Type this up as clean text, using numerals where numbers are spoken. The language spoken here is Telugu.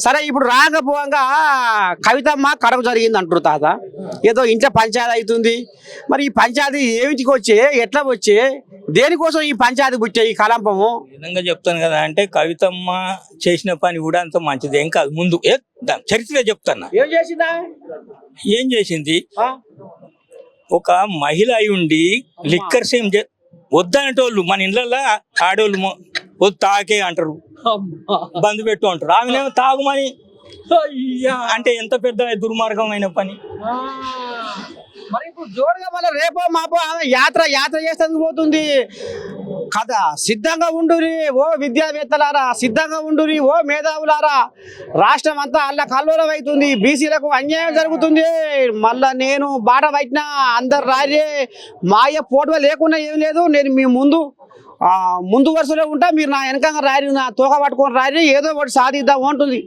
సరే ఇప్పుడు రాకపోగా కవితమ్మ కడకు జరిగింది అంటారు తాత. ఏదో ఇంట్లో పంచాయతీ అవుతుంది. మరి ఈ పంచాయతీ ఏమిటికి వచ్చే, ఎట్లా వచ్చే, దేనికోసం ఈ పంచాయతీ పుట్టే ఈ కలంపము? విధంగా చెప్తాను కదా, అంటే కవితమ్మ చేసిన పని కూడా అంత మంచిది ఏం కాదు. ముందు చరిత్ర చెప్తాను. ఏం చేసిందా? ఏం చేసింది? ఒక మహిళ అయి ఉండి లిక్కర్స్ ఏం వద్దనేటోళ్ళు మన ఇళ్ళల్లో ఆడోళ్ళు వద్దు తాకే అంటారు, బంద్ పెట్టు అంటారు. ఆమెనేమో తాగుమని అంటే ఎంత పెద్ద దుర్మార్గమైన పని. మరి ఇప్పుడు జోరుగా మళ్ళీ రేపో మాపో ఆమె యాత్ర చేసేందుకు పోతుంది కదా. సిద్ధంగా ఉండురి ఓ విద్యావేత్తలారా, సిద్ధంగా ఉండురి ఓ మేధావులారా. రాష్ట్రం అంతా అల్ల కల్లోలం అవుతుంది, బీసీలకు అన్యాయం జరుగుతుంది. మళ్ళా నేను బాట పట్టినా అందరు రారే, మాయ పోటువ లేకుండా ఏం లేదు. నేను మీ ముందు వరుసలో ఉంటా, మీరు నా వెనకంగా రారి, నా తోక పట్టుకొని రారి, ఏదో ఒకటి సాధిద్దాం ఉంటుంది.